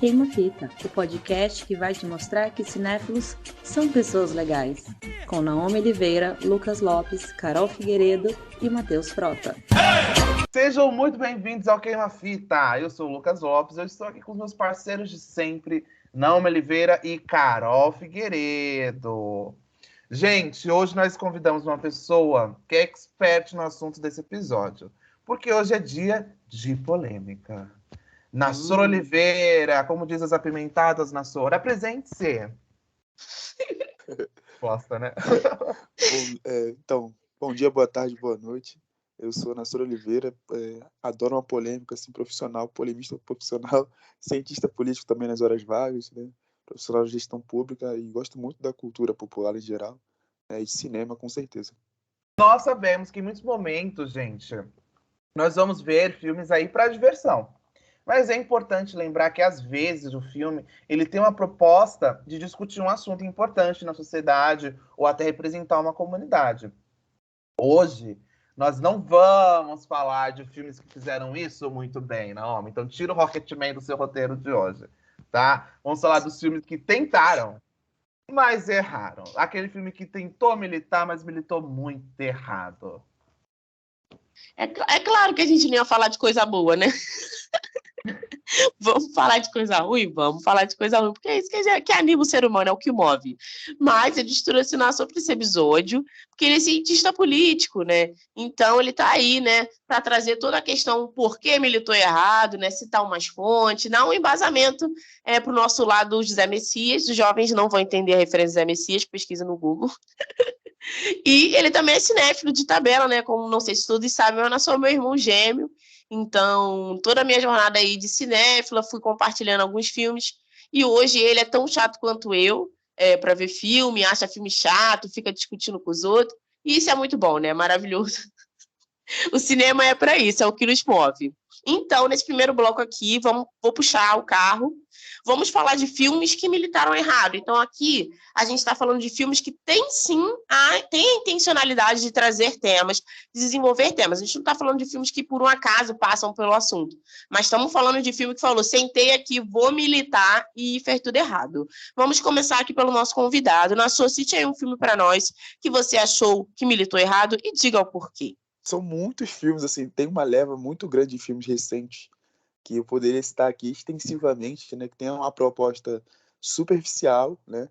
Queima-Fita, o podcast que vai te mostrar que cinéfilos são pessoas legais. Com Naomi Oliveira, Lucas Lopes, Carol Figueiredo e Matheus Frota. Sejam muito bem-vindos ao Queima-Fita. Eu sou o Lucas Lopes, eu estou aqui com os meus parceiros de sempre, Naomi Oliveira e Carol Figueiredo. Gente, hoje nós convidamos uma pessoa que é expert no assunto desse episódio, porque hoje é dia de polêmica. Nassor Oliveira, como diz as apimentadas, Nassor, apresente-se. Gosta, né? Então, bom dia, boa tarde, boa noite. Eu sou Nassor Oliveira, adoro uma polêmica assim, profissional, polemista profissional, cientista político também nas horas vagas, né? Profissional de gestão pública e gosto muito da cultura popular em geral, né? E de cinema, com certeza. Nós sabemos que em muitos momentos, gente, nós vamos ver filmes aí para diversão. Mas é importante lembrar que, às vezes, o filme ele tem uma proposta de discutir um assunto importante na sociedade ou até representar uma comunidade. Hoje, nós não vamos falar de filmes que fizeram isso muito bem, Naomi. Então, tira o Rocketman do seu roteiro de hoje, tá? Vamos falar dos filmes que tentaram, mas erraram. Aquele filme que tentou militar, mas militou muito errado. É claro que a gente não ia falar de coisa boa, né? Vamos falar de coisa ruim? Vamos falar de coisa ruim, porque é isso que anima o ser humano, é o que move. Mas eu trouxe sobre esse episódio, porque ele é cientista político, né? Então ele tá aí, né, para trazer toda a questão por que militou errado, né? Citar umas fontes, dar um embasamento para o nosso lado do José Messias. Os jovens não vão entender a referência do José Messias, pesquisa no Google. E ele também é cinéfilo de tabela, né? Como não sei se todos sabem, eu sou meu irmão gêmeo. Então, toda a minha jornada aí de cinéfila, fui compartilhando alguns filmes. E hoje ele é tão chato quanto eu, para ver filme, acha filme chato, fica discutindo com os outros. E isso é muito bom, né? Maravilhoso. O cinema é para isso, é o que nos move. Então, nesse primeiro bloco aqui, vou puxar o carro. Vamos falar de filmes que militaram errado. Então, aqui, a gente está falando de filmes que têm, sim, tem a intencionalidade de trazer temas, de desenvolver temas. A gente não está falando de filmes que, por um acaso, passam pelo assunto. Mas estamos falando de filme que falou, sentei aqui, vou militar e fez tudo errado. Vamos começar aqui pelo nosso convidado. Nassor, cite aí um filme para nós que você achou que militou errado e diga o porquê. São muitos filmes, assim, tem uma leva muito grande de filmes recentes que eu poderia citar aqui extensivamente, né, que tem uma proposta superficial, né,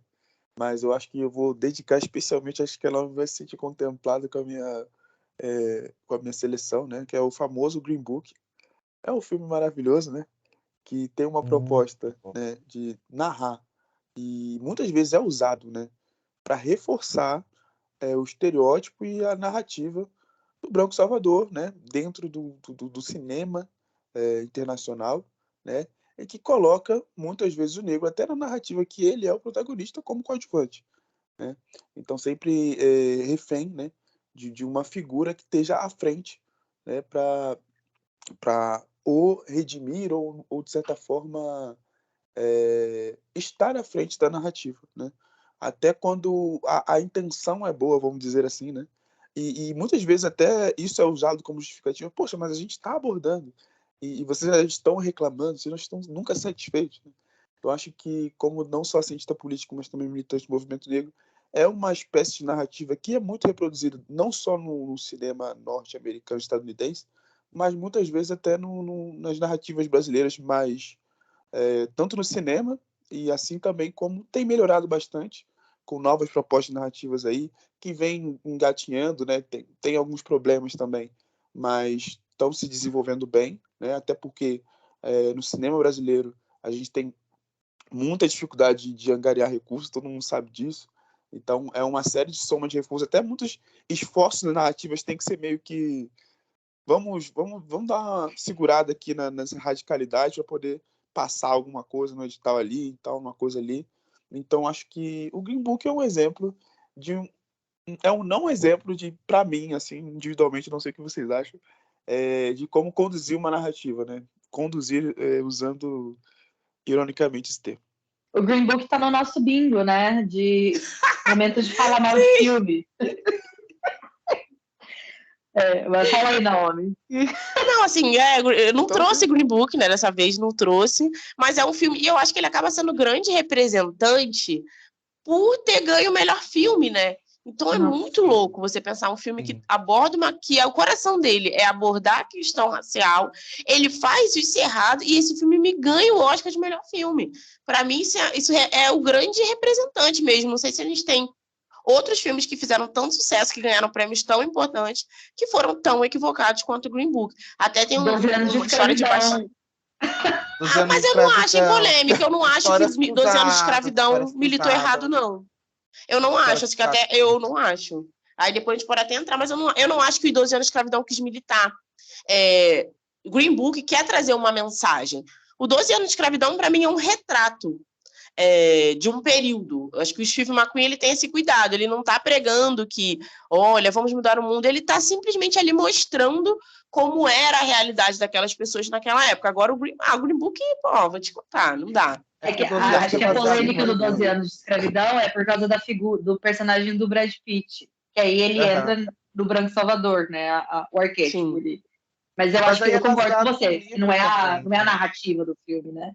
mas eu acho que eu vou dedicar especialmente, acho que ela vai se sentir contemplada com a minha seleção, né, que é o famoso Green Book. É um filme maravilhoso, né, que tem uma proposta, né, de narrar e muitas vezes é usado, né, para reforçar o estereótipo e a narrativa do branco salvador, né, dentro do cinema internacional, né, e que coloca muitas vezes o negro até na narrativa que ele é o protagonista como coadjuvante, né? Então sempre refém, né, de uma figura que esteja à frente, né, para o redimir ou de certa forma estar à frente da narrativa, né? Até quando a intenção é boa, vamos dizer assim, né? E muitas vezes até isso é usado como justificativa. Poxa, mas a gente está abordando e vocês já estão reclamando, vocês não estão nunca satisfeitos, né? Eu acho que, como não só cientista político, mas também militante do movimento negro, é uma espécie de narrativa que é muito reproduzida não só no cinema norte-americano e estadunidense, mas muitas vezes até nas narrativas brasileiras, mais tanto no cinema e assim também como tem melhorado bastante com novas propostas narrativas aí que vem engatinhando, né? Tem alguns problemas também, mas estão se desenvolvendo bem, né? Até porque no cinema brasileiro a gente tem muita dificuldade de angariar recursos, todo mundo sabe disso. Então é uma série de soma de recursos, até muitos esforços narrativas têm que ser meio que vamos dar uma segurada aqui nessa radicalidade para poder passar alguma coisa no edital ali, então uma coisa ali. Então acho que o Green Book é um exemplo não exemplo de, para mim, assim, individualmente, não sei o que vocês acham, de como conduzir uma narrativa, né? Conduzir usando ironicamente esse termo. O Green Book tá no nosso bingo, né? De momentos de falar mal de filme. Mas fala aí, Naomi. Não, assim, eu não trouxe Green Book, né? Dessa vez não trouxe, mas é um filme, e eu acho que ele acaba sendo grande representante por ter ganho o melhor filme, né? Então é Nossa. muito louco você pensar um filme que aborda que é o coração dele, é abordar a questão racial, ele faz isso errado, e esse filme me ganha o Oscar de melhor filme. Para mim, isso é o grande representante mesmo. Não sei se a gente tem outros filmes que fizeram tanto sucesso, que ganharam prêmios tão importantes, que foram tão equivocados quanto o Green Book. Até tem uma história de paixão. Mas eu não acho, em polêmica, eu não acho que 12 anos de escravidão militou errado, não. Eu não acho, assim, que até eu não acho. Aí depois a gente pode até entrar, mas eu não acho que os 12 anos de escravidão quis militar. Green Book quer trazer uma mensagem. O 12 anos de escravidão, para mim, é um retrato de um período. Acho que o Steve McQueen ele tem esse cuidado. Ele não está pregando que, olha, vamos mudar o mundo. Ele está simplesmente ali mostrando como era a realidade daquelas pessoas naquela época. Agora, o Green Book, pô, vou te contar, não dá. Acho que a polêmica do 12 anos de escravidão é por causa do personagem do Brad Pitt. Que aí ele entra no Branco Salvador, né? O arquétipo dele. Mas eu acho que eu concordo com você. Não é a narrativa do filme, né?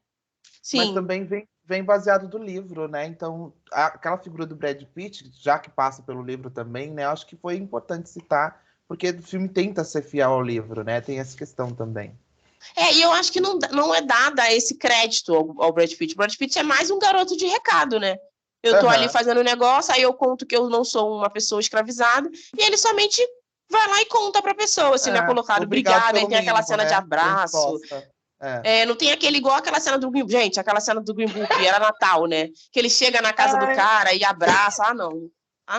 Sim. Mas também vem baseado do livro, né? Então, aquela figura do Brad Pitt, já que passa pelo livro também, né? Acho que foi importante citar, porque o filme tenta ser fiel ao livro, né? Tem essa questão também. E eu acho que não é dada esse crédito ao Brad Pitt. O Brad Pitt é mais um garoto de recado, né? Eu tô ali fazendo um negócio, aí eu conto que eu não sou uma pessoa escravizada, e ele somente vai lá e conta pra pessoa, assim, não é colocado, obrigado, aí tem aquela cena de abraço. Não tem igual aquela cena do Green Book. Gente, aquela cena do Green Book, era Natal, né? Que ele chega na casa do cara e abraça. Ah,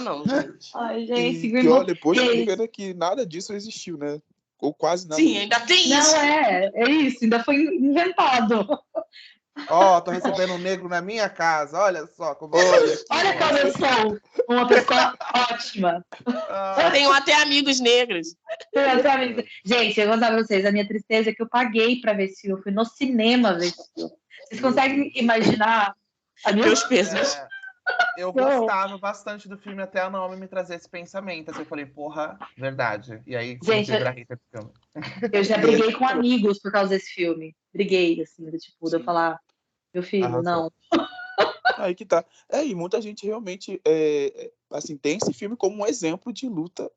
não, gente. Ai, gente, Green Book. Depois fica, né, que nada disso existiu, né? Ou quase nada. Sim, ainda tem isso. Não, é isso, ainda foi inventado. Tô recebendo um negro na minha casa, olha só como olha como eu sou uma pessoa ótima. Tenho até amigos negros. Gente, eu vou contar pra vocês, a minha tristeza é que eu paguei pra ver esse filme, eu fui no cinema ver esse filme. Vocês conseguem imaginar meus pesos? Eu gostava bastante do filme até a Naomi me trazer esse pensamento. Assim, eu falei, porra, verdade. E aí, gente, eu já briguei com amigos por causa desse filme. Briguei, assim, de eu falar, meu filho, não. Aí que tá. E muita gente realmente assim, tem esse filme como um exemplo de luta,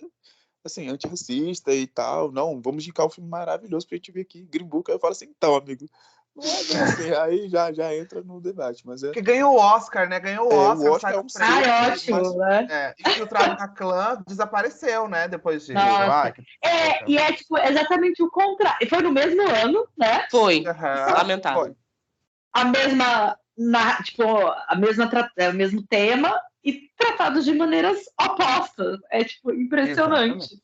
assim, antirracista e tal. Não, vamos indicar um filme maravilhoso pra gente ver aqui, Green Book. Aí eu falo assim, então, amigo, não é bem assim. Aí já entra no debate. Mas porque ganhou o Oscar, né? Ganhou o Oscar. O Oscar é um ótimo, né? Infiltrado na clã, desapareceu, né? Depois de... e é tipo, exatamente o contrário. Foi no mesmo ano, né? Foi. Lamentável. Foi. O mesmo tema e tratados de maneiras opostas. É, tipo, impressionante.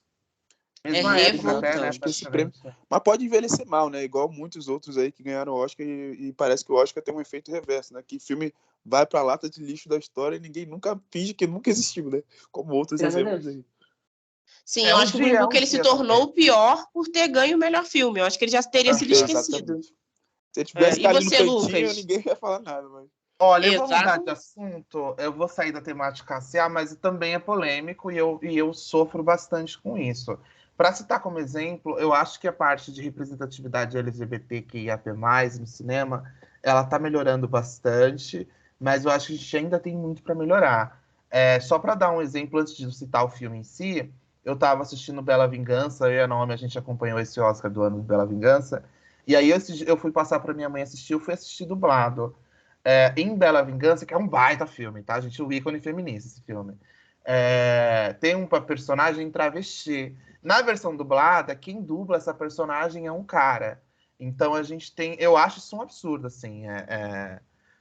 Acho que esse prêmio... Mas pode envelhecer mal, né? Igual muitos outros aí que ganharam o Oscar e parece que o Oscar tem um efeito reverso, né? Que filme vai pra lata de lixo da história e ninguém nunca finge que nunca existiu, né? Como outros exemplos aí. Sim, eu acho que o Green Book ele se tornou o pior por ter ganho o melhor filme. Eu acho que ele já teria sido esquecido. Se ele tivesse caído no cantinho, Lucas? Ninguém ia falar nada. Mas... Olha, eu vou mudar de assunto, eu vou sair da temática racial, mas também é polêmico e eu sofro bastante com isso. Para citar como exemplo, eu acho que a parte de representatividade LGBTQIAP+, no cinema, ela está melhorando bastante, mas eu acho que a gente ainda tem muito para melhorar. Só para dar um exemplo, antes de citar o filme em si, eu estava assistindo Bela Vingança, eu e a Naomi, a gente acompanhou esse Oscar do ano de Bela Vingança, e aí eu fui passar para minha mãe assistir, eu fui assistir dublado. Em Bela Vingança, que é um baita filme, tá, gente? O ícone feminista, esse filme. Tem uma personagem travesti. Na versão dublada, quem dubla essa personagem é um cara. Então a gente tem... Eu acho isso um absurdo, assim.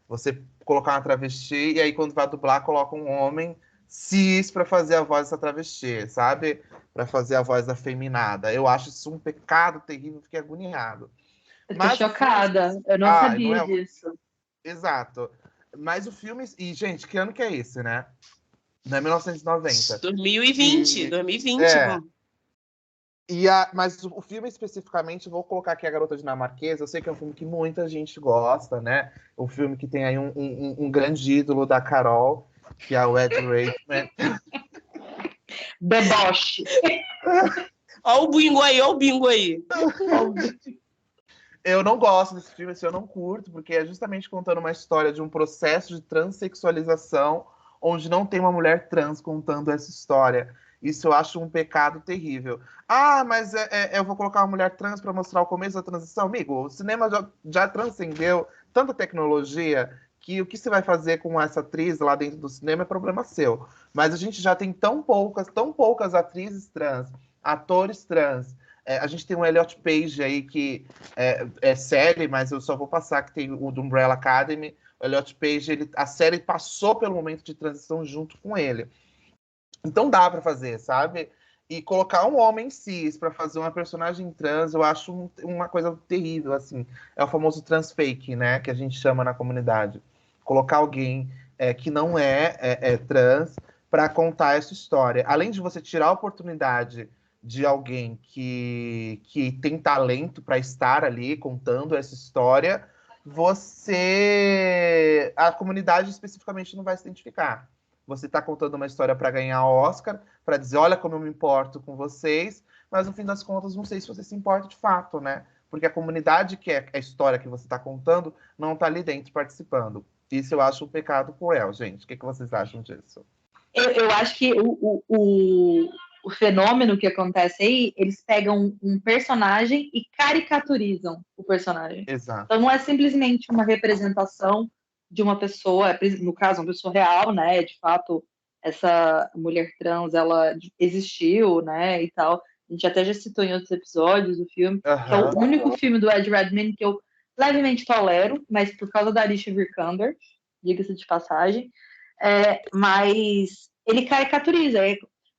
Você colocar uma travesti e aí quando vai dublar, coloca um homem cis para fazer a voz dessa travesti, sabe? Para fazer a voz afeminada. Eu acho isso um pecado terrível, fiquei agoniado. Eu tô chocada. Eu não sabia disso. Exato. Mas o filme... E, gente, que ano que é esse, né? Não é 1990. 2020. Mas o filme especificamente, vou colocar aqui A Garota Dinamarquesa, eu sei que é um filme que muita gente gosta, né? O filme que tem aí um grande ídolo da Carol, que é o Ed Redmayne. Deboche. Ó o bingo aí, ó o bingo aí. Eu não gosto desse filme, eu não curto, porque é justamente contando uma história de um processo de transexualização onde não tem uma mulher trans contando essa história. Isso eu acho um pecado terrível. Ah, mas eu vou colocar uma mulher trans para mostrar o começo da transição? Amigo, o cinema já transcendeu tanta tecnologia que o que você vai fazer com essa atriz lá dentro do cinema é problema seu. Mas a gente já tem tão poucas atrizes trans, atores trans. A gente tem um Elliot Page aí que é série, mas eu só vou passar que tem o do Umbrella Academy. O Elliot Page, a série passou pelo momento de transição junto com ele. Então dá para fazer, sabe? E colocar um homem cis para fazer uma personagem trans, eu acho uma coisa terrível, assim. É o famoso trans fake, né? Que a gente chama na comunidade. Colocar alguém que não é trans para contar essa história. Além de você tirar a oportunidade de alguém que tem talento para estar ali contando essa história, a comunidade especificamente não vai se identificar. Você está contando uma história para ganhar Oscar, para dizer, olha como eu me importo com vocês, mas no fim das contas não sei se você se importa de fato, né? Porque a comunidade que é a história que você está contando não está ali dentro participando. Isso eu acho um pecado cruel, gente. O que vocês acham disso? Eu acho que o fenômeno que acontece aí, eles pegam um personagem e caricaturizam o personagem. Exato. Então não é simplesmente uma representação de uma pessoa, no caso, uma pessoa real, né? De fato, essa mulher trans, ela existiu, né? E tal. A gente até já citou em outros episódios o filme, que é o único filme do Ed Redmayne que eu levemente tolero, mas por causa da Alicia Vikander, diga-se de passagem. Mas ele caricaturiza,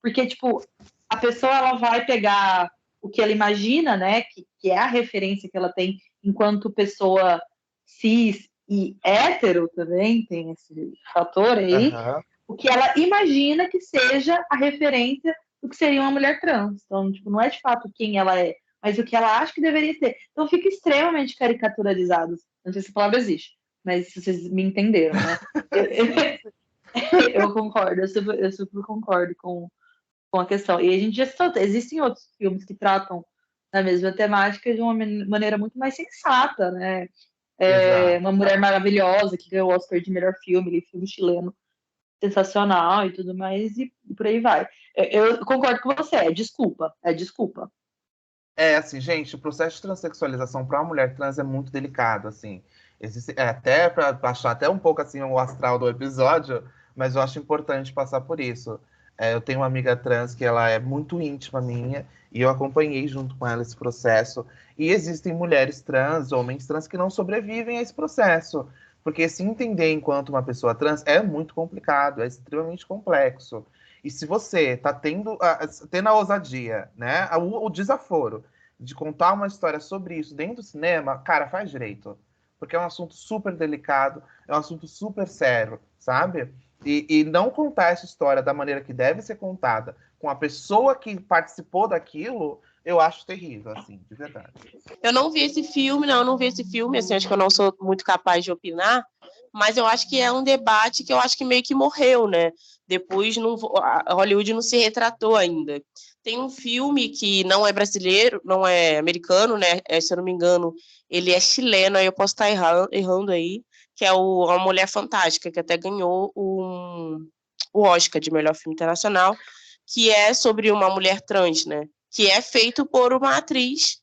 porque, tipo, a pessoa ela vai pegar o que ela imagina, né, que é a referência que ela tem enquanto pessoa cis e hétero também, tem esse fator aí, o que ela imagina que seja a referência do que seria uma mulher trans. Então, tipo, não é de fato quem ela é, mas o que ela acha que deveria ser. Então, fica extremamente caricaturizado. Não sei se a palavra existe, mas vocês me entenderam, né? Eu concordo, eu super concordo com a questão. E a gente já citou, existem outros filmes que tratam da mesma temática de uma maneira muito mais sensata, né? Uma Mulher Maravilhosa, que ganhou o Oscar de melhor filme, filme chileno, sensacional e tudo mais, e por aí vai. Eu concordo com você, é desculpa. Assim, gente, o processo de transexualização para uma mulher trans é muito delicado, assim. Existe, até para baixar até um pouco assim o astral do episódio, mas eu acho importante passar por isso. Eu tenho uma amiga trans que ela é muito íntima minha e eu acompanhei junto com ela esse processo. E existem mulheres trans, homens trans que não sobrevivem a esse processo, porque se entender enquanto uma pessoa trans é muito complicado, é extremamente complexo. E se você está tendo a ousadia, né, o desaforo de contar uma história sobre isso dentro do cinema, cara, faz direito. Porque é um assunto super delicado, é um assunto super sério, sabe? E não contar essa história da maneira que deve ser contada, com a pessoa que participou daquilo, eu acho terrível, assim, de verdade. Eu não vi esse filme, assim, acho que eu não sou muito capaz de opinar, mas eu acho que é um debate que eu acho que meio que morreu, né? Depois a Hollywood não se retratou ainda. Tem um filme que não é brasileiro, não é americano, né? Se eu não me engano, ele é chileno, aí eu posso estar errando aí, que é A Mulher Fantástica, que até ganhou o Oscar de melhor filme internacional, que é sobre uma mulher trans, né? Que é feito por uma atriz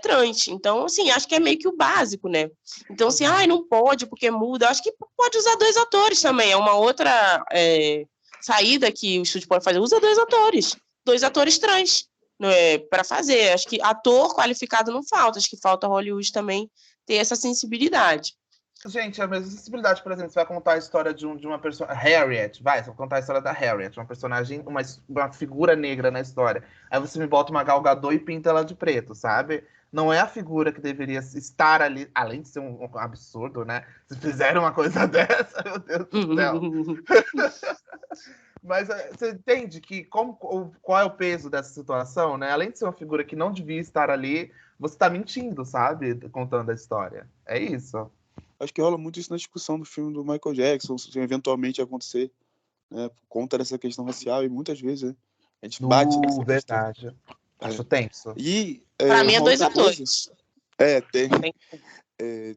trans. Então, assim, acho que é meio que o básico, né? Então, assim, não pode porque muda. Acho que pode usar 2 atores também. É uma outra saída que o estúdio pode fazer. Usa 2 atores. 2 atores trans para fazer. Acho que ator qualificado não falta. Acho que falta Hollywood também ter essa sensibilidade. Gente, a mesma sensibilidade, por exemplo, você vai contar a história de uma pessoa. Harriet, você vai contar a história da Harriet, uma personagem, uma figura negra na história. Aí você me bota uma Gal Gadot e pinta ela de preto, sabe? Não é a figura que deveria estar ali, além de ser um absurdo, né? Se fizeram uma coisa dessa, meu Deus do céu. Mas você entende que qual é o peso dessa situação, né? Além de ser uma figura que não devia estar ali, você tá mentindo, sabe? Contando a história. É isso. Acho que rola muito isso na discussão do filme do Michael Jackson, se eventualmente acontecer, né, por conta dessa questão racial, e muitas vezes, né, a gente bate nessa verdade. Acho tenso. E Pra mim é uma dois outra coisa, atores.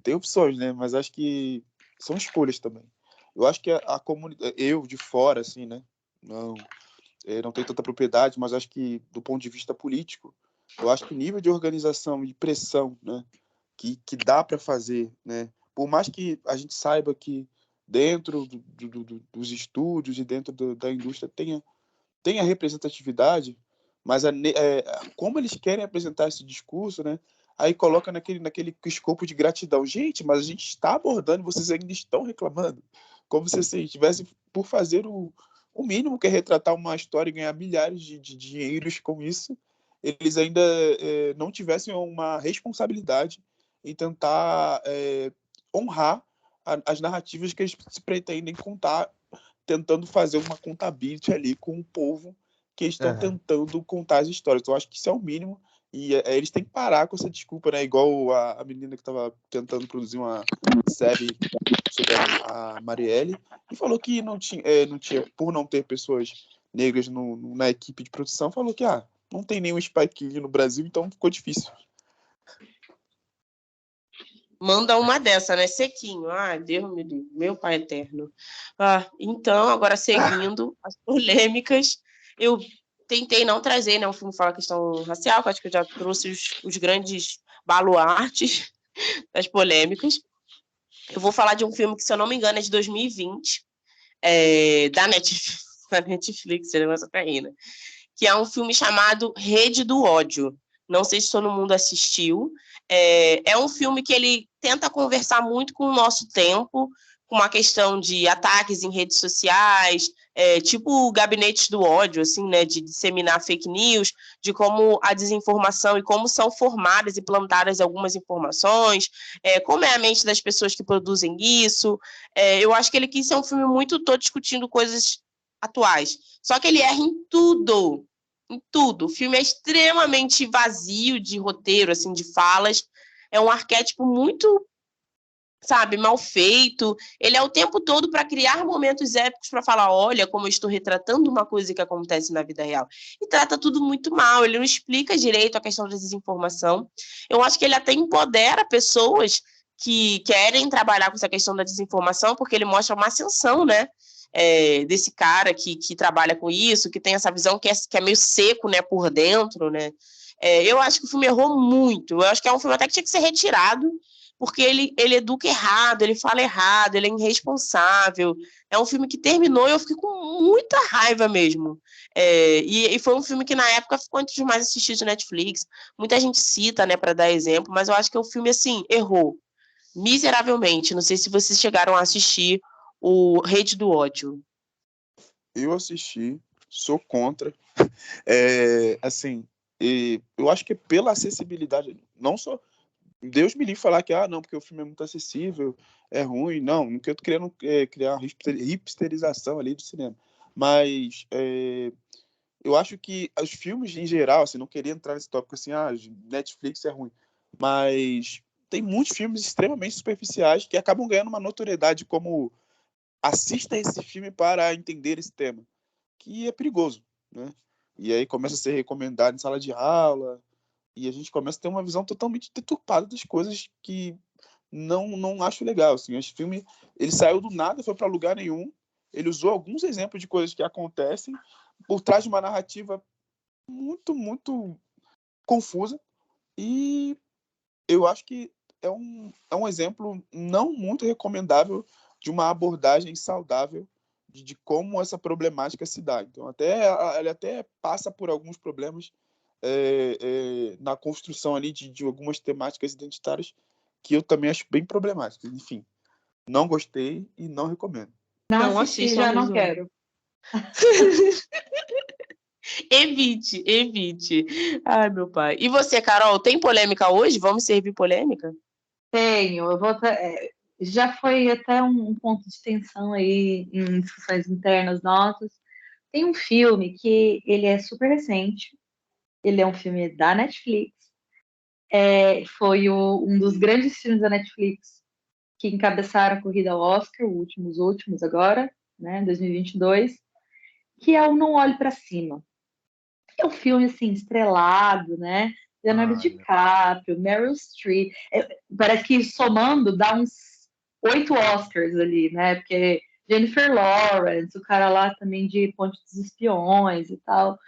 tem opções, né? Mas acho que são escolhas também. Eu acho que a comunidade, eu de fora, assim, né? Não tenho tanta propriedade, mas acho que do ponto de vista político, eu acho que o nível de organização e pressão, né? Que dá para fazer, né? Por mais que a gente saiba que dentro dos estúdios e dentro da indústria tenha representatividade, mas como eles querem apresentar esse discurso, né? Aí coloca naquele escopo de gratidão. Gente, mas a gente está abordando e vocês ainda estão reclamando. Como se assim, tivesse por fazer o mínimo, que é retratar uma história e ganhar milhares de dinheiros com isso, eles ainda não tivessem uma responsabilidade em tentar honrar as narrativas que eles se pretendem contar, tentando fazer uma contabilidade ali com o povo que estão tentando contar as histórias. Então, eu acho que isso é o mínimo. E eles têm que parar com essa desculpa, né? Igual a menina que estava tentando produzir uma série sobre a Marielle e falou que não tinha, por não ter pessoas negras na equipe de produção, falou que não tem nenhum Spike Lee no Brasil, então ficou difícil. Manda uma dessa, né? Sequinho. Ai, Deus me livre. Meu pai eterno. Então, agora seguindo as polêmicas, eu tentei não trazer, né? Um filme que fala questão racial, que eu acho que eu já trouxe os grandes baluartes das polêmicas. Eu vou falar de um filme que, se eu não me engano, é de 2020, da Netflix, essa caína, que é um filme chamado Rede do Ódio. Não sei se todo mundo assistiu. É um filme que ele tenta conversar muito com o nosso tempo, com uma questão de ataques em redes sociais, tipo gabinetes do ódio, assim, né, de disseminar fake news, de como a desinformação e como são formadas e plantadas algumas informações, como é a mente das pessoas que produzem isso. Eu acho que ele quis ser um filme muito todo discutindo coisas atuais. Só que ele erra em tudo. Em tudo. O filme é extremamente vazio de roteiro, assim, de falas. É um arquétipo muito, sabe, mal feito. Ele é o tempo todo para criar momentos épicos para falar, olha, como eu estou retratando uma coisa que acontece na vida real. E trata tudo muito mal. Ele não explica direito a questão da desinformação. Eu acho que ele até empodera pessoas que querem trabalhar com essa questão da desinformação, porque ele mostra uma ascensão, né? Desse cara que trabalha com isso, que tem essa visão que é meio seco, né, por dentro, né? Eu acho que o filme errou muito. Eu acho que é um filme até que tinha que ser retirado, porque ele educa errado, ele fala errado, ele é irresponsável. É um filme que terminou e eu fiquei com muita raiva mesmo. E foi um filme que na época ficou entre os mais assistidos do Netflix. Muita gente cita, né, para dar exemplo, mas eu acho que o filme, assim, errou miseravelmente. Não sei se vocês chegaram a assistir o Rede do Ódio. Eu assisti, sou contra. Assim, eu acho que pela acessibilidade, não só Deus me livre falar que não, porque o filme é muito acessível, é ruim, não que eu tô querendo criar uma hipsterização ali do cinema, mas eu acho que os filmes em geral, assim, não queria entrar nesse tópico assim, Netflix é ruim, mas tem muitos filmes extremamente superficiais que acabam ganhando uma notoriedade como assista esse filme para entender esse tema, que é perigoso, né? E aí começa a ser recomendado em sala de aula, e a gente começa a ter uma visão totalmente deturpada das coisas que não acho legal. Assim, esse filme ele saiu do nada, foi para lugar nenhum, ele usou alguns exemplos de coisas que acontecem por trás de uma narrativa muito, muito confusa, e eu acho que é um exemplo não muito recomendável de uma abordagem saudável de como essa problemática se dá. Então, ele até passa por alguns problemas na construção ali de algumas temáticas identitárias que eu também acho bem problemáticas. Enfim, não gostei e não recomendo. Não assisti, já não quero. Evite. Ai, meu pai. E você, Carol, tem polêmica hoje? Vamos servir polêmica? Tenho. Já foi até um ponto de tensão aí em discussões internas nossas. Tem um filme que ele é super recente. Ele é um filme da Netflix. Foi um dos grandes filmes da Netflix que encabeçaram a corrida ao Oscar, os últimos agora, né, 2022, que é o Não Olhe para Cima. é um filme, assim, estrelado, né? Leonardo DiCaprio, Meryl Streep. Parece que somando dá uns 8 Oscars ali, né? Porque Jennifer Lawrence, o cara lá também de Ponte dos Espiões e tal.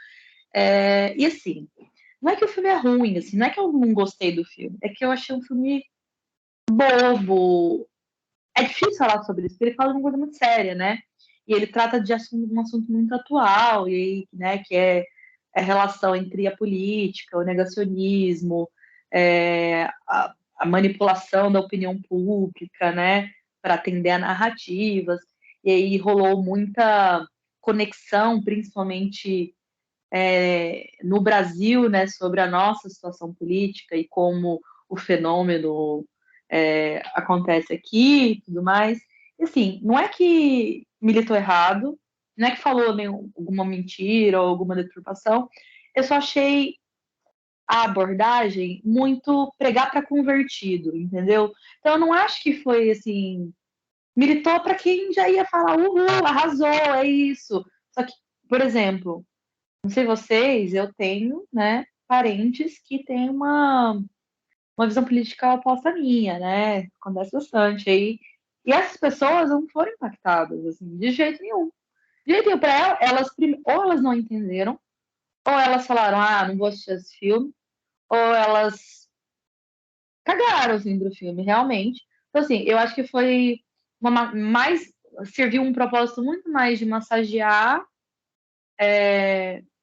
E assim, não é que o filme é ruim, assim, não é que eu não gostei do filme, é que eu achei um filme bobo. É difícil falar sobre isso, porque ele fala de uma coisa muito séria, né? E ele trata de um assunto muito atual, e, né, que é a relação entre a política, o negacionismo, a manipulação da opinião pública, né, para atender a narrativas. E aí rolou muita conexão, principalmente no Brasil, né, sobre a nossa situação política e como o fenômeno acontece aqui e tudo mais. E, assim, não é que militou errado, não é que falou alguma mentira ou alguma deturpação, eu só achei a abordagem muito pregar para convertido, entendeu? Então, eu não acho que foi, assim, militou para quem já ia falar, uhul, arrasou, é isso. Só que, por exemplo, não sei vocês, eu tenho, né, parentes que têm uma visão política oposta à minha, né? Acontece bastante aí. E essas pessoas não foram impactadas, assim, de jeito nenhum. De jeito nenhum. Para elas, ou elas não entenderam, ou elas falaram, não vou assistir esse filme, ou elas cagaram, assim, pro filme, realmente. Então, assim, eu acho que foi serviu um propósito muito mais de massagear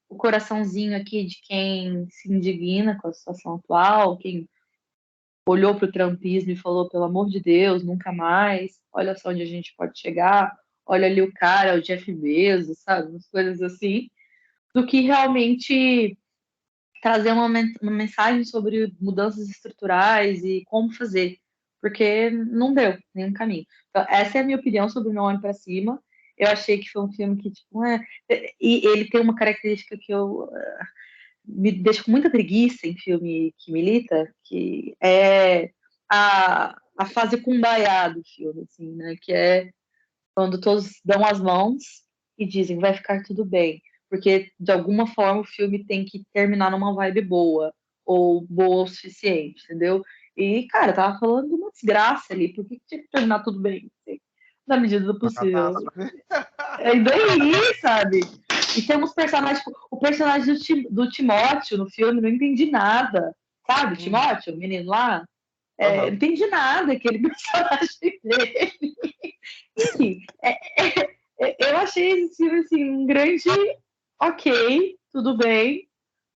o coraçãozinho aqui de quem se indigna com a situação atual, quem olhou para o trumpismo e falou, pelo amor de Deus, nunca mais, olha só onde a gente pode chegar, olha ali o cara, o Jeff Bezos, sabe, umas coisas assim, do que realmente trazer uma mensagem sobre mudanças estruturais e como fazer, porque não deu nenhum caminho. Então, essa é a minha opinião sobre Não Olhe Para Cima. Eu achei que foi um filme que, tipo, e ele tem uma característica que me deixa com muita preguiça em filme que milita, que é a fase kumbaya do filme, assim, né? Que é quando todos dão as mãos e dizem, vai ficar tudo bem. Porque, de alguma forma, o filme tem que terminar numa vibe boa, ou boa o suficiente, entendeu? E, cara, eu tava falando de uma desgraça ali, por que tinha que terminar tudo bem? Assim, na medida do possível. E daí, sabe? E temos personagens, tipo, o personagem do Timóteo no filme, não entendi nada. Sabe, Timóteo, o menino lá? Não entendi nada, aquele personagem dele. Enfim, eu achei esse filme assim, um grande ok, tudo bem.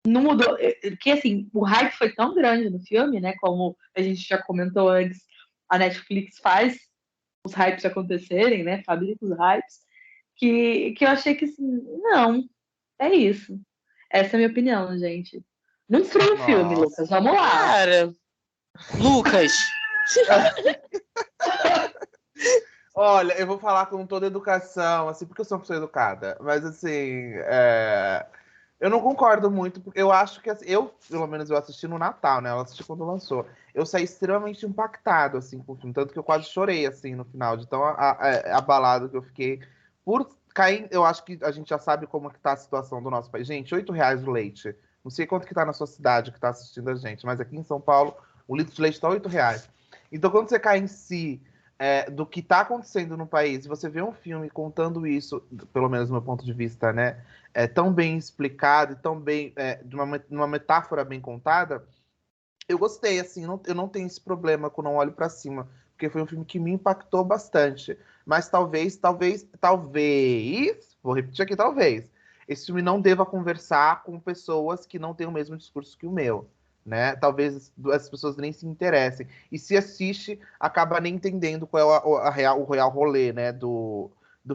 Não mudou. Porque assim, o hype foi tão grande no filme, né? Como a gente já comentou antes, a Netflix faz os hypes acontecerem, né? Fabrica os hypes. Que eu achei que assim, não, é isso. Essa é a minha opinião, gente. Não destruiu o filme, Lucas. Vamos lá. Cara, Lucas. Olha, eu vou falar com toda educação, assim, porque eu sou uma pessoa educada. Mas, assim, eu não concordo muito, porque eu acho que, assim, pelo menos, eu assisti no Natal, né? Eu assisti quando lançou. Eu saí extremamente impactado, assim, com o filme. Tanto que eu quase chorei, assim, no final, de tão abalado que eu fiquei. Por cair, eu acho que a gente já sabe como que tá a situação do nosso país. Gente, R$8 o leite. Não sei quanto que tá na sua cidade que tá assistindo a gente, mas aqui em São Paulo, o litro de leite tá R$8. Então, quando você cai em si do que está acontecendo no país, e você vê um filme contando isso, pelo menos do meu ponto de vista, né, tão bem explicado e tão bem, de uma metáfora bem contada, eu gostei, assim, eu não tenho esse problema com Não Olhe Para Cima, porque foi um filme que me impactou bastante. Mas talvez, vou repetir aqui, talvez, esse filme não deva conversar com pessoas que não têm o mesmo discurso que o meu. Né? Talvez as pessoas nem se interessem. E se assiste, acaba nem entendendo qual é o real rolê, né, do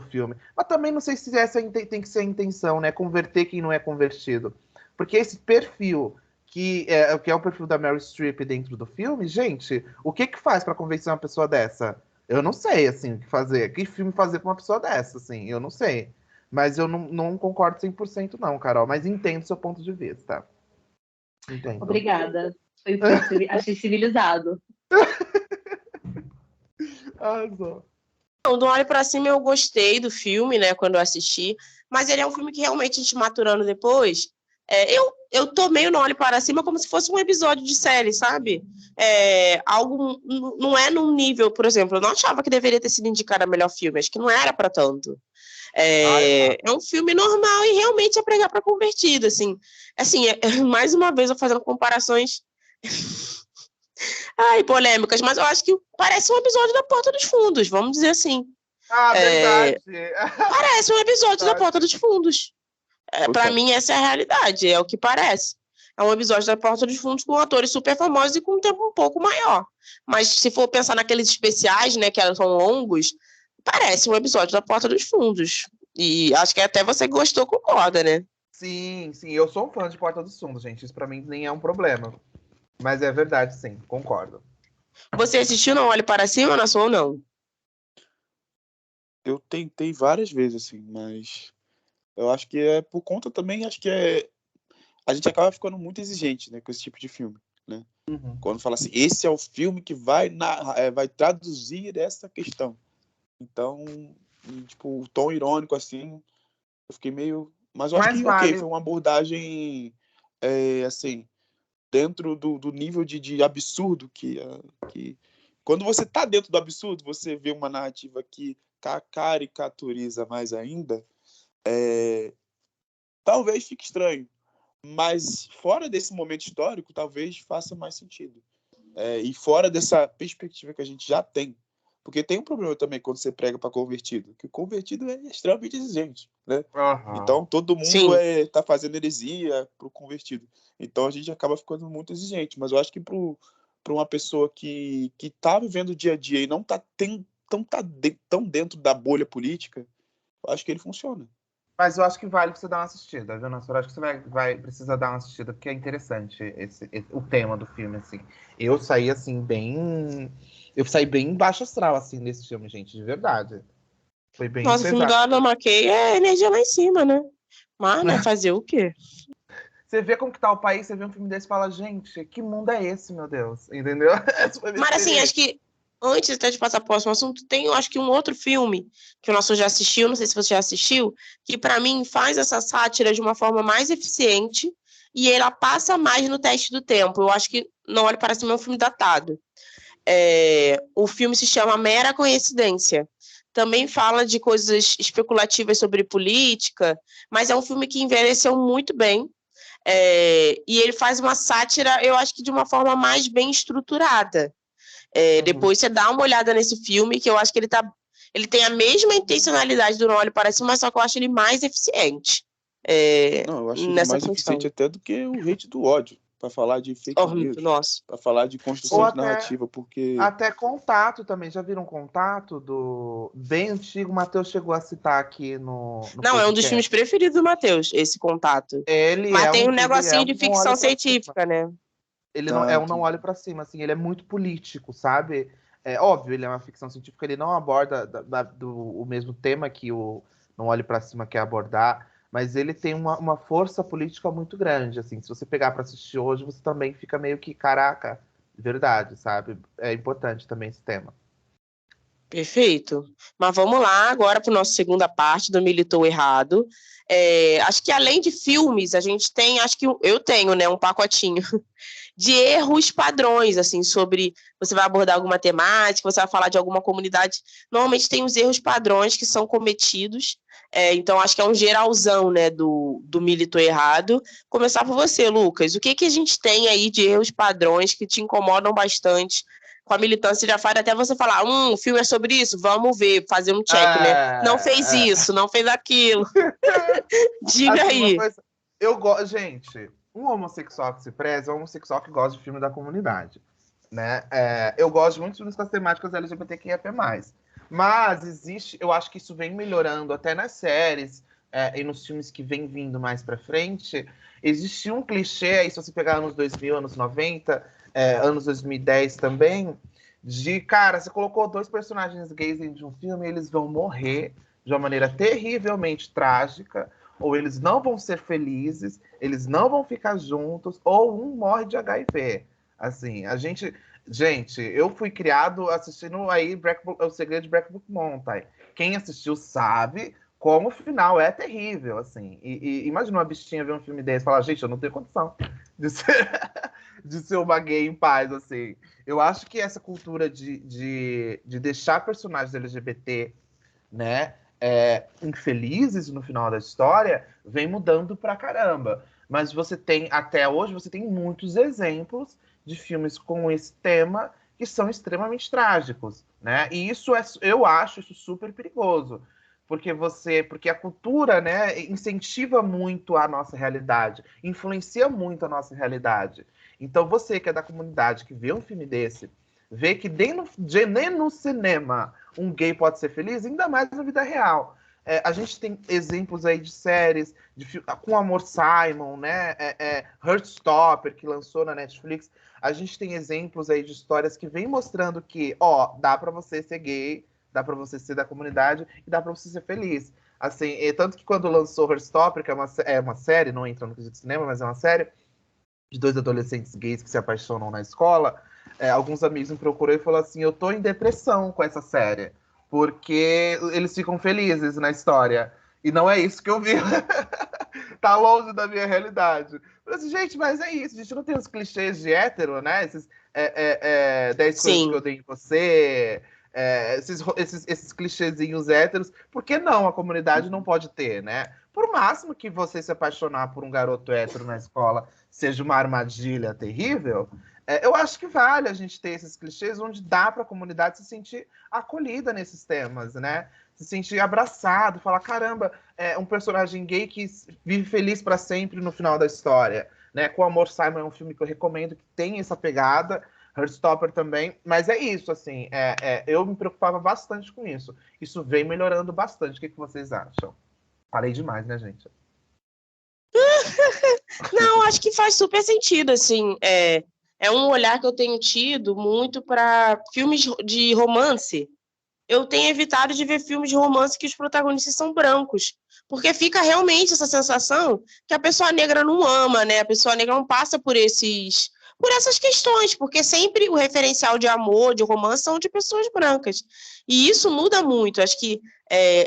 filme. Mas também não sei se essa tem que ser a intenção, né? Converter quem não é convertido. Porque esse perfil, que é o perfil da Meryl Streep dentro do filme, gente, o que faz para convencer uma pessoa dessa? Eu não sei, assim, o que fazer. Que filme fazer pra uma pessoa dessa, assim? Eu não sei. Mas eu não concordo 100% não, Carol. Mas entendo seu ponto de vista. Entendo. Obrigada. Achei civilizado. Não, do Olho Pra Cima eu gostei do filme, né, quando eu assisti, mas ele é um filme que realmente a gente maturando depois, Eu tomei o Não Olhe Para Cima como se fosse um episódio de série, sabe? Algo, não é num nível, por exemplo, eu não achava que deveria ter sido indicado a melhor filme, acho que não era para tanto. É um filme normal e realmente é pregar para convertido, assim, mais uma vez eu fazendo comparações polêmicas, mas eu acho que parece um episódio da Porta dos Fundos, vamos dizer assim. Verdade. Parece um episódio da Porta dos Fundos. Para mim, essa é a realidade, é o que parece. É um episódio da Porta dos Fundos com atores super famosos e com um tempo um pouco maior. Mas se for pensar naqueles especiais, né, que são longos, parece um episódio da Porta dos Fundos. E acho que até você gostou, concorda, né? Sim, eu sou um fã de Porta dos Fundos, gente. Isso pra mim nem é um problema. Mas é verdade, sim, concordo. Você assistiu Não Olhe Para Cima, Nação, ou não? Eu tentei várias vezes, assim, mas eu acho que é por conta também, acho que a gente acaba ficando muito exigente, né, com esse tipo de filme, né? Uhum. Quando fala assim, esse é o filme que vai traduzir essa questão. Então, tipo, o tom irônico, assim, eu fiquei meio... Mas eu acho que, ok, foi uma abordagem, assim, dentro do nível de absurdo que... Quando você tá dentro do absurdo, você vê uma narrativa que caricaturiza mais ainda, talvez fique estranho. Mas fora desse momento histórico, talvez faça mais sentido. E fora dessa perspectiva que a gente já tem. Porque tem um problema também quando você prega para convertido, que o convertido é extremamente exigente, né? Uhum. Então, todo mundo está fazendo heresia para o convertido. Então, a gente acaba ficando muito exigente. Mas eu acho que para uma pessoa que está vivendo o dia a dia e não está tão dentro da bolha política, eu acho que ele funciona. Mas eu acho que vale você dar uma assistida, viu, Nassor? Acho que você vai precisar dar uma assistida, porque é interessante o tema do filme, assim. Eu saí, assim, bem... Eu saí bem baixo astral, assim, nesse filme, gente, de verdade. Foi bem Nossa, pesado. o filme da Adam McKay é energia lá em cima, né? Mas, né, fazer o quê? Você vê como que tá o país, você vê um filme desse e fala, gente, que mundo é esse, meu Deus? Entendeu? Mas, assim, acho que antes até de passar para o próximo assunto, tem, eu acho que um outro filme que o nosso já assistiu, não sei se você já assistiu, que para mim faz essa sátira de uma forma mais eficiente e ela passa mais no teste do tempo. Eu acho que Não Olhe Para Cima é um filme datado. O filme se chama Mera Coincidência. Também fala de coisas especulativas sobre política, mas é um filme que envelheceu muito bem. E ele faz uma sátira, eu acho que de uma forma mais bem estruturada. Depois você dá uma olhada nesse filme, que eu acho que ele tem a mesma intencionalidade do Não Olhe Para Cima, mas só que eu acho ele mais eficiente. Não, eu acho ele mais eficiente até do que o Hate do Ódio, para falar de fake news, para falar de construção de narrativa, porque... Até Contato também, já viram Contato? Bem antigo, o Matheus chegou a citar aqui no Não, podcast. É um dos filmes preferidos do Matheus, esse Contato. Mas tem um negocinho de ficção científica, né? Ele Não Olhe Para Cima, assim, ele é muito político, sabe? É óbvio, ele é uma ficção científica, ele não aborda o mesmo tema que o Não Olhe Para Cima quer abordar, mas ele tem uma força política muito grande, assim. Se você pegar para assistir hoje, você também fica meio que, caraca, verdade, sabe? É importante também esse tema. Perfeito. Mas vamos lá agora para a nossa segunda parte do Militou Errado. Acho que além de filmes, a gente tem, acho que eu tenho, né, um pacotinho de erros padrões, assim, sobre você vai abordar alguma temática, você vai falar de alguma comunidade. Normalmente tem os erros padrões que são cometidos. Então, acho que é um geralzão, né, do Militou Errado. Começar por você, Lucas. O que a gente tem aí de erros padrões que te incomodam bastante com a militância? Já faz até você falar, o filme é sobre isso? Vamos ver, fazer um check, né? Não fez isso, não fez aquilo. Diga assim, aí. Eu gosto, gente, um homossexual que se preza é um homossexual que gosta de filme da comunidade, né? Eu gosto muito de filmes com as temáticas LGBTQIA+. Mas existe, eu acho que isso vem melhorando até nas séries e nos filmes que vem vindo mais pra frente. Existia um clichê aí, se você pegar anos 2000, anos 90, anos 2010 também, de, cara, você colocou 2 personagens gays dentro de um filme e eles vão morrer de uma maneira terrivelmente trágica, ou eles não vão ser felizes, eles não vão ficar juntos, ou um morre de HIV. Assim, Gente, eu fui criado assistindo aí O Segredo de Black Book Mountain. Quem assistiu sabe como o final é terrível, assim. E imagina uma bichinha ver um filme desse e falar, gente, eu não tenho condição de ser, de ser uma gay em paz, assim. Eu acho que essa cultura de deixar personagens LGBT, né, infelizes no final da história, vem mudando pra caramba. Mas até hoje, você tem muitos exemplos de filmes com esse tema que são extremamente trágicos, né? E eu acho isso super perigoso, porque a cultura, né, incentiva muito a nossa realidade, influencia muito a nossa realidade. Então você que é da comunidade, que vê um filme desse, vê que nem no cinema um gay pode ser feliz, ainda mais na vida real. A gente tem exemplos aí de séries com Amor Simon, né? Heartstopper, que lançou na Netflix. A gente tem exemplos aí de histórias que vem mostrando que, dá para você ser gay, dá para você ser da comunidade e dá para você ser feliz. Assim, tanto que quando lançou Heartstopper, que é uma série, não entra no quesito de cinema, mas é uma série de 2 adolescentes gays que se apaixonam na escola, alguns amigos me procuraram e falaram assim, eu tô em depressão com essa série, porque eles ficam felizes na história. E não é isso que eu vi. Tá longe da minha realidade. Eu disse, gente, mas é isso. A gente não tem os clichês de hétero, né? Esses 10 coisas que eu dei em você, esses clichêzinhos héteros. Por que não? A comunidade não pode ter, né? Por máximo que você se apaixonar por um garoto hétero na escola seja uma armadilha terrível, eu acho que vale a gente ter esses clichês onde dá para a comunidade se sentir acolhida nesses temas, né? Se sentir abraçado, falar, caramba, um personagem gay que vive feliz para sempre no final da história, né? Com Amor Simon é um filme que eu recomendo, que tem essa pegada, Heartstopper também, mas é isso, assim, eu me preocupava bastante com isso. Isso vem melhorando bastante. O que vocês acham? Falei demais, né, gente? Não, acho que faz super sentido, assim, é um olhar que eu tenho tido muito para filmes de romance. Eu tenho evitado de ver filmes de romance que os protagonistas são brancos, porque fica realmente essa sensação que a pessoa negra não ama, né? A pessoa negra não passa por essas questões, porque sempre o referencial de amor, de romance, são de pessoas brancas. E isso muda muito. Acho que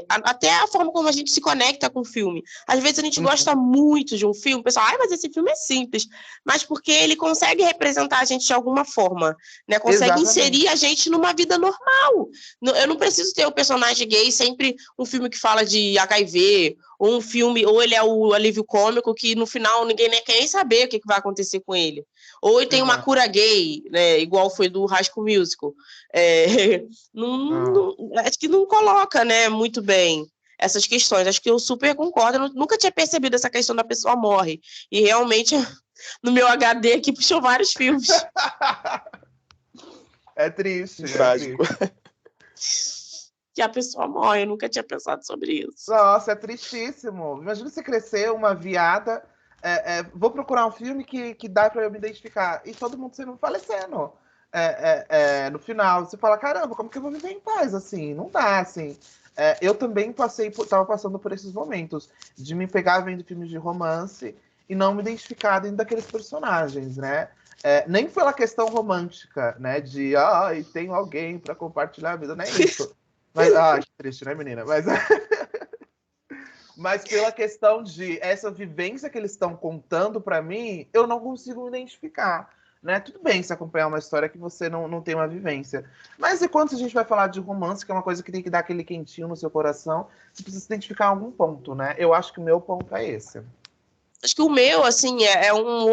até a forma como a gente se conecta com o filme. Às vezes a gente gosta muito de um filme, o pessoal, mas esse filme é simples. Mas porque ele consegue representar a gente de alguma forma, né? Consegue inserir a gente numa vida normal. Eu não preciso ter o personagem gay sempre um filme que fala de HIV, ou um filme, ou ele é o alívio cômico que no final ninguém nem quer nem saber o que vai acontecer com ele. Ou ele tem uma cura gay, né? Igual foi do High School Musical. Acho que não coloca, né, muito bem essas questões. Acho que eu super concordo. Eu nunca tinha percebido essa questão da pessoa morre. E realmente, no meu HD aqui, puxou vários filmes. É triste. Trágico. Que a pessoa morre. Eu nunca tinha pensado sobre isso. Nossa, é tristíssimo. Imagina você crescer uma viada. Vou procurar um filme que dá pra eu me identificar. E todo mundo sendo falecendo. No final, você fala, caramba, como que eu vou viver em paz, assim? Não dá, assim. Eu também tava passando por esses momentos de me pegar vendo filmes de romance e não me identificar dentro daqueles personagens, né? Nem pela questão romântica, né? De, tenho alguém para compartilhar a vida, não é isso. Mas, que triste, né, menina? Mas pela questão de essa vivência que eles estão contando para mim, eu não consigo me identificar. Né? Tudo bem se acompanhar uma história que você não tem uma vivência. Mas e quando a gente vai falar de romance, que é uma coisa que tem que dar aquele quentinho no seu coração, você precisa se identificar em algum ponto, né? Eu acho que o meu ponto é esse. Acho que o meu, assim, é um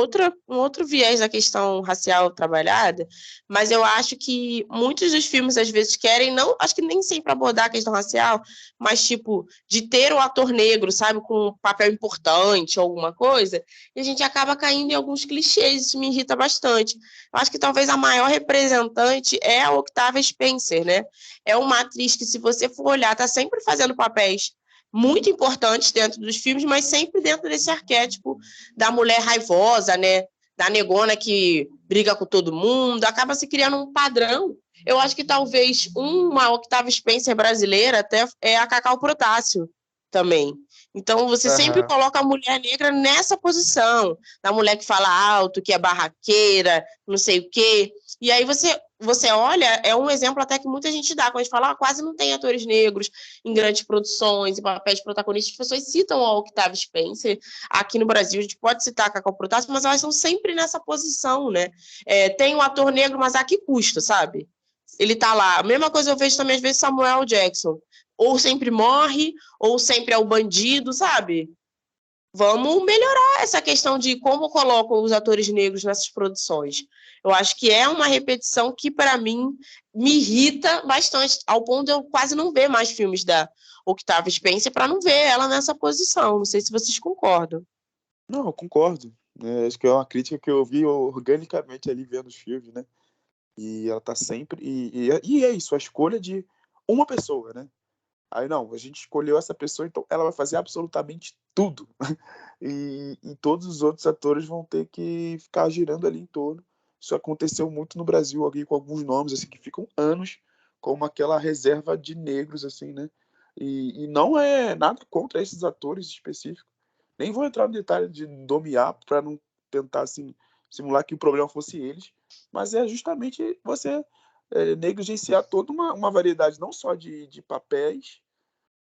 outro viés da questão racial trabalhada, mas eu acho que muitos dos filmes, às vezes, querem, não, acho que nem sempre abordar a questão racial, mas, tipo, de ter o ator negro, sabe, com um papel importante ou alguma coisa, e a gente acaba caindo em alguns clichês, isso me irrita bastante. Eu acho que talvez a maior representante é a Octavia Spencer, né? É uma atriz que, se você for olhar, está sempre fazendo papéis muito importantes dentro dos filmes, mas sempre dentro desse arquétipo da mulher raivosa, né? Da negona que briga com todo mundo, acaba se criando um padrão. Eu acho que talvez uma Octavia Spencer brasileira até é a Cacau Protásio também. Então, você sempre coloca a mulher negra nessa posição, da mulher que fala alto, que é barraqueira, não sei o quê. E aí você você olha, é um exemplo até que muita gente dá, quando a gente fala, quase não tem atores negros em grandes produções, em papéis protagonistas, as pessoas citam a Octavia Spencer. Aqui no Brasil, a gente pode citar a Cacau Protásio, mas elas estão sempre nessa posição, né? Tem um ator negro, mas a que custa, sabe? Ele tá lá. A mesma coisa eu vejo também, às vezes, Samuel Jackson. Ou sempre morre, ou sempre é o bandido, sabe? Vamos melhorar essa questão de como colocam os atores negros nessas produções. Eu acho que é uma repetição que, para mim, me irrita bastante, ao ponto de eu quase não ver mais filmes da Octavia Spencer para não ver ela nessa posição. Não sei se vocês concordam. Não, eu concordo. Acho que é uma crítica que eu vi organicamente ali vendo os filmes, né? E ela tá sempre... E é isso, a escolha de uma pessoa, né? Aí não, a gente escolheu essa pessoa, então ela vai fazer absolutamente tudo. E todos os outros atores vão ter que ficar girando ali em torno. Isso aconteceu muito no Brasil, aqui com alguns nomes assim, que ficam anos como aquela reserva de negros, assim, né? E não é nada contra esses atores específicos. Nem vou entrar no detalhe de nomear para não tentar assim, simular que o problema fosse eles, mas é justamente você negligenciar toda uma variedade, não só de papéis,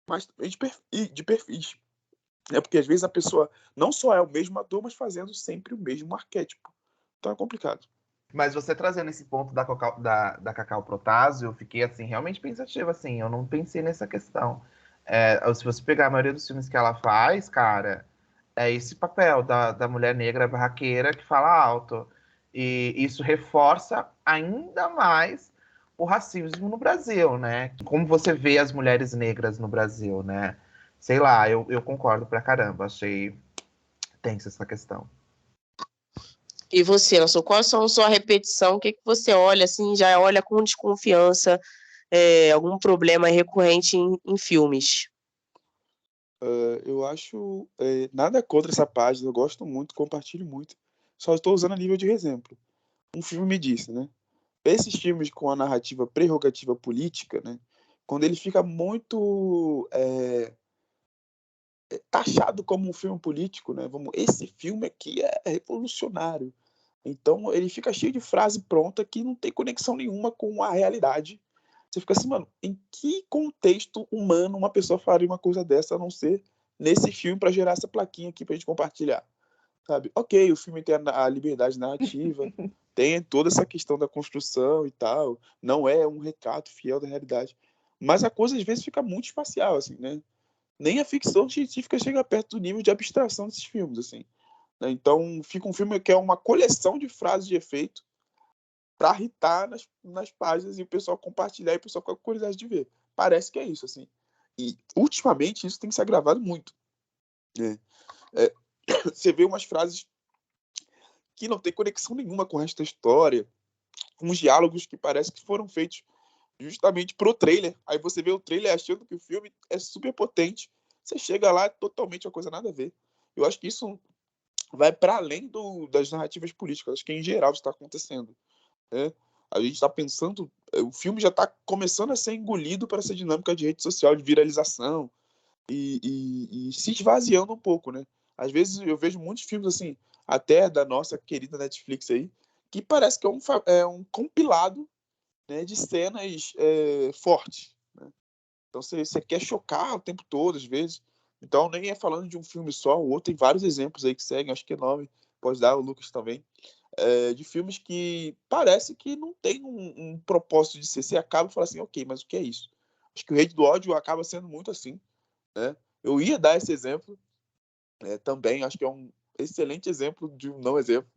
mas também de perfis. Porque às vezes a pessoa não só é o mesmo ator, mas fazendo sempre o mesmo arquétipo. Então é complicado. Mas você trazendo esse ponto da Cacau Protásio, eu fiquei assim, realmente pensativa, assim, eu não pensei nessa questão. Se você pegar a maioria dos filmes que ela faz, cara, é esse papel da mulher negra barraqueira que fala alto. E isso reforça ainda mais o racismo no Brasil, né? Como você vê as mulheres negras no Brasil, né? Sei lá, eu concordo pra caramba, achei tensa essa questão. E você, Nelson, qual são a sua repetição? O que você olha, assim, já olha com desconfiança, algum problema recorrente em filmes? Eu acho nada contra essa página, eu gosto muito, compartilho muito. Só estou usando a nível de exemplo. Um filme me disse, né? Esses filmes com a narrativa prerrogativa política, né? Quando ele fica muito taxado como um filme político, né? Esse filme aqui é revolucionário. Então ele fica cheio de frase pronta que não tem conexão nenhuma com a realidade. Você fica assim, mano, em que contexto humano uma pessoa faria uma coisa dessa a não ser nesse filme para gerar essa plaquinha aqui pra gente compartilhar? Sabe? Ok, o filme tem a liberdade narrativa, tem toda essa questão da construção e tal, não é um retrato fiel da realidade. Mas a coisa às vezes fica muito espacial, assim, né? Nem a ficção científica chega perto do nível de abstração desses filmes, assim. Né? Então fica um filme que é uma coleção de frases de efeito para irritar nas páginas e o pessoal compartilhar e o pessoal ficar com curiosidade de ver. Parece que é isso, assim. E ultimamente isso tem se agravado muito. Né? Você vê umas frases que não tem conexão nenhuma com o resto da história, uns diálogos que parece que foram feitos justamente pro trailer. Aí você vê o trailer achando que o filme é super potente. Você chega lá, é totalmente uma coisa nada a ver. Eu acho que isso vai para além das narrativas políticas. Acho que em geral isso está acontecendo. Né? A gente está pensando... O filme já está começando a ser engolido por essa dinâmica de rede social, de viralização, e se esvaziando um pouco, né? Às vezes eu vejo muitos filmes, assim, até da nossa querida Netflix aí, que parece que é um compilado, né, de cenas fortes. Né? Então você quer chocar o tempo todo, às vezes. Então nem é falando de um filme só, o outro tem vários exemplos aí que seguem, acho que é nome, pode dar, o Lucas também, de filmes que parece que não tem um propósito de ser. Você acaba e fala assim, ok, mas o que é isso? Acho que o Rede do Ódio acaba sendo muito assim. Né? Eu ia dar esse exemplo também, acho que é um excelente exemplo de um não exemplo,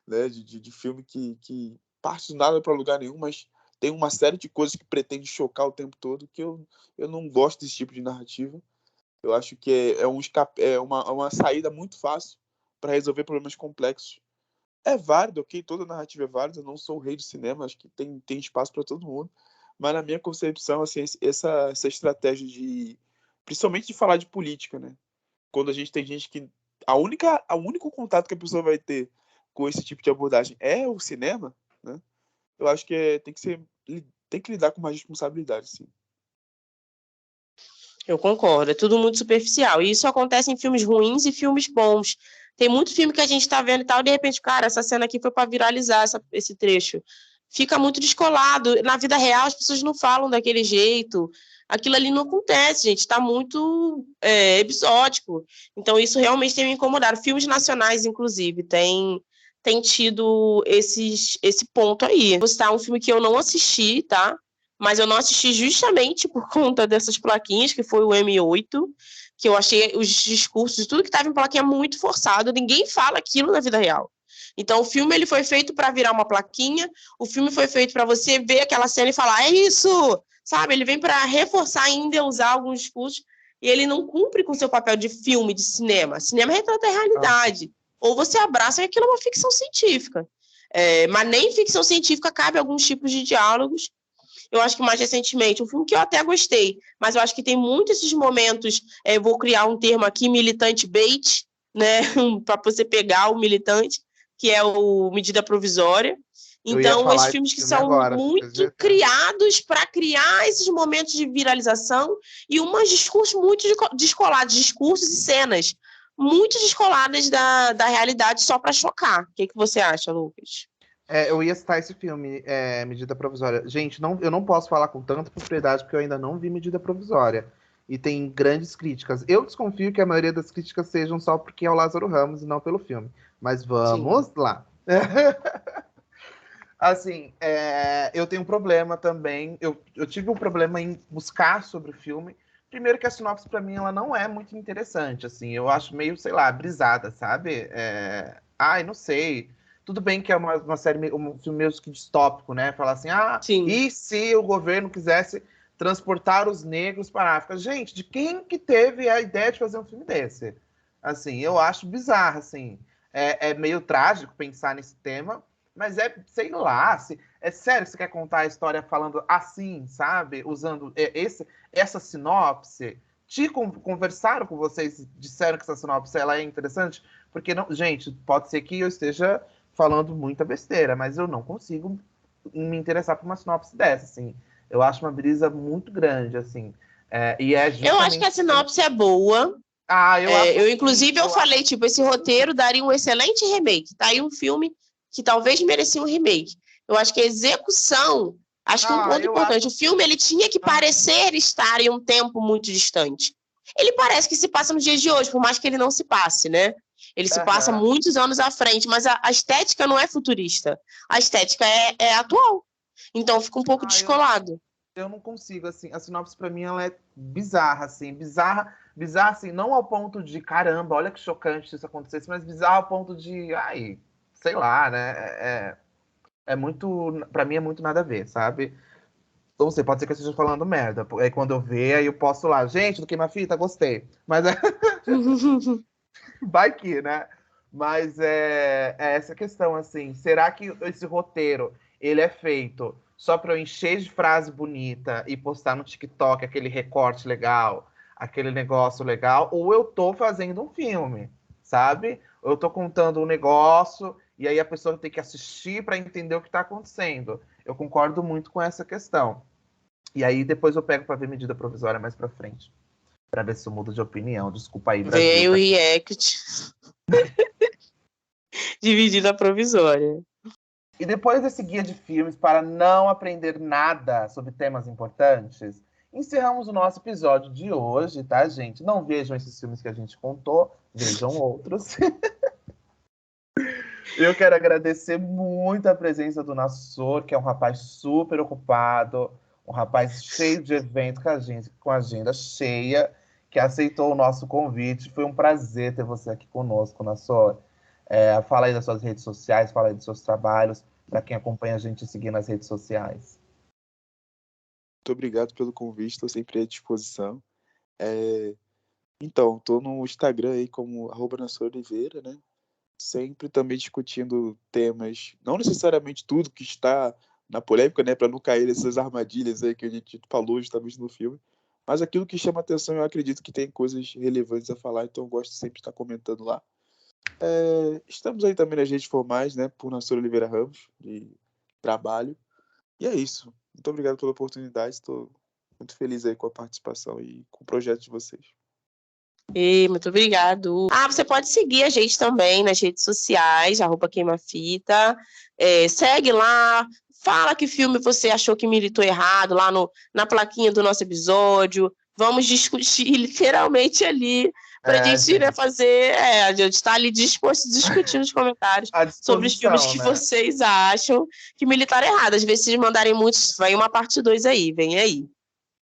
né? de filme que parte do nada para lugar nenhum, mas tem uma série de coisas que pretende chocar o tempo todo, que eu não gosto desse tipo de narrativa. Eu acho que é uma saída muito fácil para resolver problemas complexos. É válido, ok? Toda narrativa é válida, eu não sou o rei do cinema, acho que tem espaço para todo mundo, mas na minha concepção, assim, essa estratégia principalmente de falar de política, né? Quando a gente tem gente que o único contato que a pessoa vai ter com esse tipo de abordagem é o cinema, né? Eu acho que tem que lidar com mais responsabilidade, sim. Eu concordo, é tudo muito superficial. E isso acontece em filmes ruins e filmes bons. Tem muito filme que a gente tá vendo e tal, de repente, cara, essa cena aqui foi para viralizar esse trecho. fica muito descolado. Na vida real, as pessoas não falam daquele jeito. Aquilo ali não acontece, gente. Está muito episódico. Então, isso realmente tem me incomodado. Filmes nacionais, inclusive, tem tido esse ponto aí. Vou citar um filme que eu não assisti, tá? Mas eu não assisti justamente por conta dessas plaquinhas, que foi o M8, que eu achei os discursos, tudo que estava em plaquinha muito forçado. Ninguém fala aquilo na vida real. Então, o filme ele foi feito para virar uma plaquinha, o filme foi feito para você ver aquela cena e falar, é isso! Sabe? Ele vem para reforçar ainda, usar alguns discursos, e ele não cumpre com o seu papel de filme, de cinema. Cinema retrata a realidade. Ou você abraça que aquilo é uma ficção científica. Mas nem ficção científica cabe alguns tipos de diálogos. Eu acho que mais recentemente, um filme que eu até gostei, mas eu acho que tem muitos esses momentos, vou criar um termo aqui, militante bait, né, para você pegar o militante, que é o Medida Provisória. Então, esses filmes que são muito criados para criar esses momentos de viralização e uns discursos muito descolados, discursos e cenas muito descoladas da realidade só para chocar. O que você acha, Lucas? Eu ia citar esse filme, Medida Provisória. Gente, eu não posso falar com tanta propriedade porque eu ainda não vi Medida Provisória. E tem grandes críticas. Eu desconfio que a maioria das críticas sejam só porque é o Lázaro Ramos e não pelo filme. Mas vamos lá. Assim, eu tenho um problema também. Eu tive um problema em buscar sobre o filme. Primeiro que a sinopse, pra mim, ela não é muito interessante. Assim, eu acho meio, sei lá, brisada, sabe? Não sei. Tudo bem que é uma série, um filme meio que distópico, né? Falar assim, e se o governo quisesse transportar os negros para a África? Gente, de quem que teve a ideia de fazer um filme desse? Assim, eu acho bizarro, assim. É meio trágico pensar nesse tema, mas sei lá, é sério que você quer contar a história falando assim, sabe? Usando essa sinopse? Conversaram com vocês, disseram que essa sinopse ela é interessante? Porque, não, gente, pode ser que eu esteja falando muita besteira, mas eu não consigo me interessar por uma sinopse dessa, assim. Eu acho uma brisa muito grande, assim. Eu acho que a sinopse é boa. Inclusive, eu falei, esse roteiro daria um excelente remake. Tá aí um filme que talvez merecia um remake. Eu acho que a execução, acho que um ponto importante, o filme ele tinha que parecer estar em um tempo muito distante. Ele parece que se passa nos dias de hoje, por mais que ele não se passe, né? Ele se passa muitos anos à frente, mas a estética não é futurista. A estética é atual. Então fica um pouco descolado. Eu não consigo, assim, a sinopse pra mim ela é bizarra, assim, bizarra, assim, não ao ponto de, caramba, olha que chocante se isso acontecesse, mas bizarra ao ponto de, sei lá, né, muito, pra mim é muito nada a ver, sabe? Não sei, pode ser que eu esteja falando merda, aí quando eu ver, aí eu posto lá, gente, do Queima Fita, gostei, mas vai que, né? Mas é essa questão, assim, será que esse roteiro, ele é feito só para eu encher de frase bonita e postar no TikTok aquele recorte legal, aquele negócio legal, ou eu tô fazendo um filme, sabe? Ou eu tô contando um negócio e aí a pessoa tem que assistir para entender o que tá acontecendo. Eu concordo muito com essa questão. E aí depois eu pego para ver Medida Provisória mais para frente, para ver se eu mudo de opinião. Desculpa aí, Brasil. Veio o react de Medida Provisória. E depois desse guia de filmes para não aprender nada sobre temas importantes, encerramos o nosso episódio de hoje, tá, gente? Não vejam esses filmes que a gente contou, vejam outros. Eu quero agradecer muito a presença do Nassor, que é um rapaz super ocupado, um rapaz cheio de eventos com a agenda cheia, que aceitou o nosso convite. Foi um prazer ter você aqui conosco, Nassor. Fala aí das suas redes sociais, fala aí dos seus trabalhos, para quem acompanha a gente seguir nas redes sociais. Muito obrigado pelo convite, estou sempre à disposição. Então, estou no Instagram aí como @NassorOliveira, né? Sempre também discutindo temas, não necessariamente tudo que está na polêmica, né? Para não cair nessas armadilhas aí que a gente falou justamente no filme. Mas aquilo que chama atenção, eu acredito que tem coisas relevantes a falar, então eu gosto sempre de estar comentando lá. Estamos aí também nas redes formais, né? Por Nassor Oliveira Ramos, de trabalho. E é isso. Muito obrigado pela oportunidade. Estou muito feliz aí com a participação e com o projeto de vocês. Muito obrigado. Você pode seguir a gente também nas redes sociais, @queimafita. Segue lá, Fala que filme você achou que militou errado lá na plaquinha do nosso episódio. Vamos discutir literalmente ali pra gente, né, fazer. A gente está ali disposto a discutir nos comentários sobre os filmes que vocês acham que militaram errado. Às vezes, se mandarem muitos, vai uma parte 2 aí, vem aí.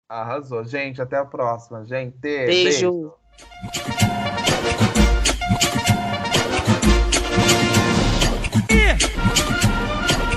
Arrasou. Gente, até a próxima, gente. Beijo.